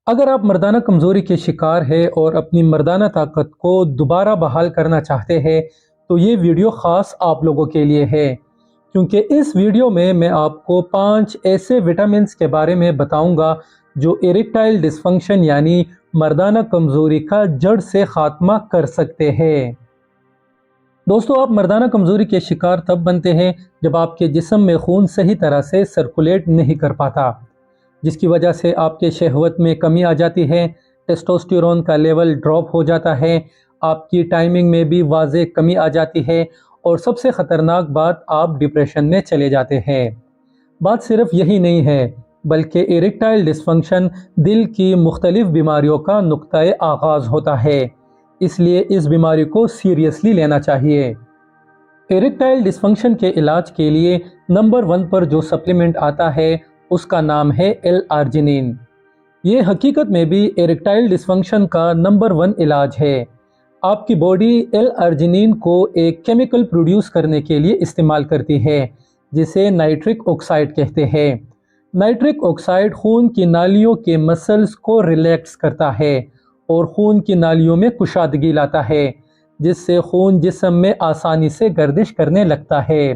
اگر آپ مردانہ کمزوری کے شکار ہیں اور اپنی مردانہ طاقت کو دوبارہ بحال کرنا چاہتے ہیں تو یہ ویڈیو خاص آپ لوگوں کے لیے ہے، کیونکہ اس ویڈیو میں آپ کو 5 ایسے وٹامنز کے بارے میں بتاؤں گا جو ایریکٹائل ڈسفنکشن یعنی مردانہ کمزوری کا جڑ سے خاتمہ کر سکتے ہیں۔ دوستو، آپ مردانہ کمزوری کے شکار تب بنتے ہیں جب آپ کے جسم میں خون صحیح طرح سے سرکولیٹ نہیں کر پاتا، جس کی وجہ سے آپ کے شہوت میں کمی آ جاتی ہے، ٹیسٹوسٹیرون کا لیول ڈراپ ہو جاتا ہے، آپ کی ٹائمنگ میں بھی واضح کمی آ جاتی ہے، اور سب سے خطرناک بات آپ ڈپریشن میں چلے جاتے ہیں۔ بات صرف یہی نہیں ہے، بلکہ ایریکٹائل ڈسفنکشن دل کی مختلف بیماریوں کا نقطۂ آغاز ہوتا ہے، اس لیے اس بیماری کو سیریسلی لینا چاہیے۔ ایریکٹائل ڈسفنکشن کے علاج کے لیے نمبر 1 پر جو سپلیمنٹ آتا ہے اس کا نام ہے ایل-آرجینین۔ یہ حقیقت میں بھی ایریکٹائل ڈسفنکشن کا نمبر 1 علاج ہے۔ آپ کی باڈی ایل-آرجینین کو ایک کیمیکل پروڈیوس کرنے کے لیے استعمال کرتی ہے جسے نائٹرک آکسائڈ کہتے ہیں۔ نائٹرک آکسائڈ خون کی نالیوں کے مسلز کو ریلیکس کرتا ہے اور خون کی نالیوں میں کشادگی لاتا ہے، جس سے خون جسم میں آسانی سے گردش کرنے لگتا ہے۔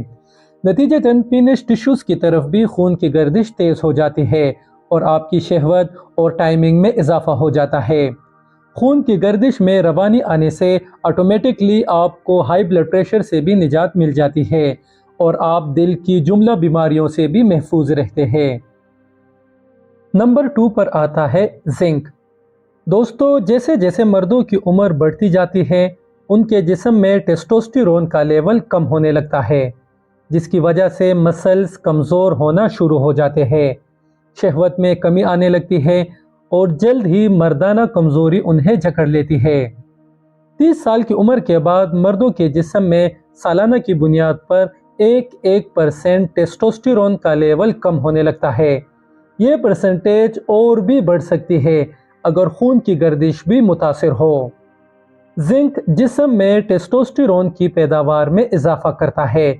نتیجتاً پینس ٹشوز کی طرف بھی خون کی گردش تیز ہو جاتی ہے اور آپ کی شہوت اور ٹائمنگ میں اضافہ ہو جاتا ہے۔ خون کی گردش میں روانی آنے سے آٹومیٹکلی آپ کو ہائی بلڈ پریشر سے بھی نجات مل جاتی ہے اور آپ دل کی جملہ بیماریوں سے بھی محفوظ رہتے ہیں۔ نمبر 2 پر آتا ہے زنک۔ دوستو، جیسے جیسے مردوں کی عمر بڑھتی جاتی ہے ان کے جسم میں ٹیسٹوسٹیرون کا لیول کم ہونے لگتا ہے، جس کی وجہ سے مسلز کمزور ہونا شروع ہو جاتے ہیں، شہوت میں کمی آنے لگتی ہے اور جلد ہی مردانہ کمزوری انہیں جکڑ لیتی ہے۔ 30 سال کی عمر کے بعد مردوں کے جسم میں سالانہ کی بنیاد پر 1% ٹیسٹوسٹیرون کا لیول کم ہونے لگتا ہے۔ یہ پرسنٹیج اور بھی بڑھ سکتی ہے اگر خون کی گردش بھی متاثر ہو۔ زنک جسم میں ٹیسٹوسٹیرون کی پیداوار میں اضافہ کرتا ہے،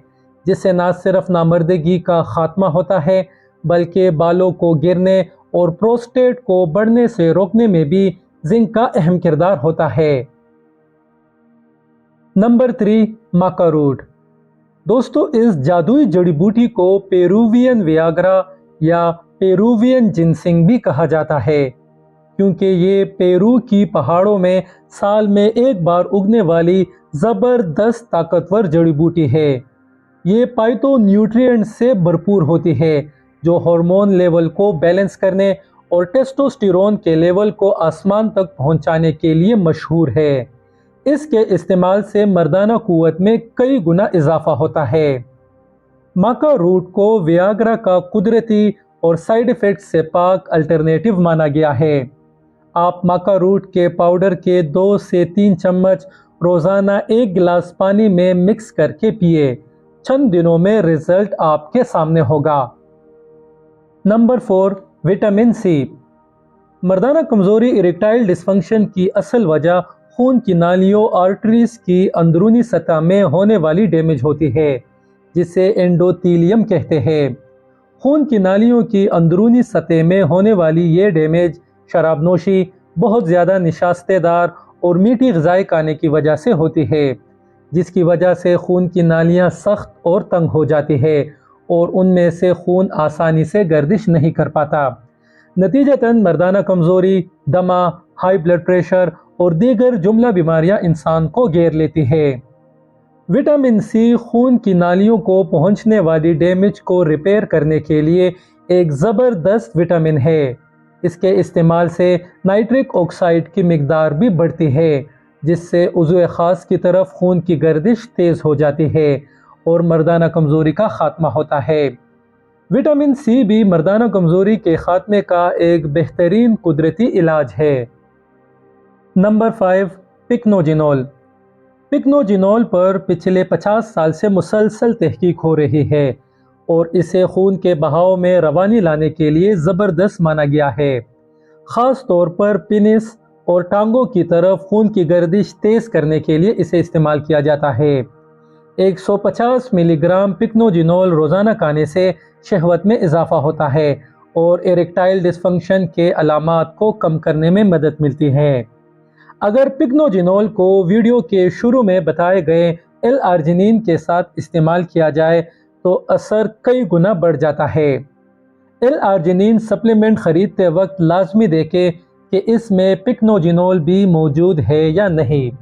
جس سے نہ صرف نامردگی کا خاتمہ ہوتا ہے بلکہ بالوں کو گرنے اور پروسٹیٹ کو بڑھنے سے روکنے میں بھی زنک کا اہم کردار ہوتا ہے۔ نمبر 3، ماکا روٹ۔ دوستو، اس جادوئی جڑی بوٹی کو پیرووین ویاگرا یا پیرووین جنسنگ بھی کہا جاتا ہے، کیونکہ یہ پیرو کی پہاڑوں میں سال میں ایک بار اگنے والی زبردست طاقتور جڑی بوٹی ہے۔ یہ پائتو نیوٹرینٹ سے بھرپور ہوتی ہے جو ہارمون لیول کو بیلنس کرنے اور ٹیسٹوسٹیرون کے لیول کو آسمان تک پہنچانے کے لیے مشہور ہے۔ اس کے استعمال سے مردانہ قوت میں کئی گنا اضافہ ہوتا ہے۔ ماکا روٹ کو ویاگرا کا قدرتی اور سائیڈ ایفیکٹ سے پاک الٹرنیٹیو مانا گیا ہے۔ آپ ماکا روٹ کے پاؤڈر کے 2 سے 3 چمچ روزانہ 1 گلاس پانی میں مکس کر کے پیئے، چند دنوں میں رزلٹ آپ کے سامنے ہوگا۔ نمبر 4، وٹامن سی۔ مردانہ کمزوری ایریکٹائل ڈسفنکشن کی اصل وجہ خون کی نالیوں آرٹریز کی اندرونی سطح میں ہونے والی ڈیمیج ہوتی ہے، جسے اینڈوتیلیم کہتے ہیں۔ خون کی نالیوں کی اندرونی سطح میں ہونے والی یہ ڈیمیج شراب نوشی، بہت زیادہ نشاستہ دار اور میٹھی غذائیں کھانے کی وجہ سے ہوتی ہے، جس کی وجہ سے خون کی نالیاں سخت اور تنگ ہو جاتی ہے اور ان میں سے خون آسانی سے گردش نہیں کر پاتا۔ نتیجتاً مردانہ کمزوری، دمہ، ہائی بلڈ پریشر اور دیگر جملہ بیماریاں انسان کو گھیر لیتی ہے۔ وٹامن سی خون کی نالیوں کو پہنچنے والی ڈیمیج کو ریپیئر کرنے کے لیے ایک زبردست وٹامن ہے۔ اس کے استعمال سے نائٹرک آکسائڈ کی مقدار بھی بڑھتی ہے، جس سے عضو خاص کی طرف خون کی گردش تیز ہو جاتی ہے اور مردانہ کمزوری کا خاتمہ ہوتا ہے۔ وٹامن سی بھی مردانہ کمزوری کے خاتمے کا ایک بہترین قدرتی علاج ہے۔ نمبر 5، پکنوجینول۔ پکنوجینول پر پچھلے 50 سال سے مسلسل تحقیق ہو رہی ہے اور اسے خون کے بہاؤ میں روانی لانے کے لیے زبردست مانا گیا ہے۔ خاص طور پر پینس اور ٹانگوں کی طرف خون کی گردش تیز کرنے کے لیے اسے استعمال کیا جاتا ہے۔ 150 ملی گرام پکنوجینول روزانہ کھانے سے شہوت میں اضافہ ہوتا ہے اور ایریکٹائل ڈسفنکشن کے علامات کو کم کرنے میں مدد ملتی ہے۔ اگر پیکنوجینول کو ویڈیو کے شروع میں بتائے گئے ایل آرجینین کے ساتھ استعمال کیا جائے تو اثر کئی گنا بڑھ جاتا ہے۔ ایل آرجینین سپلیمنٹ خریدتے وقت لازمی دیکھیں کہ اس میں پیکنوجینول بھی موجود ہے یا نہیں۔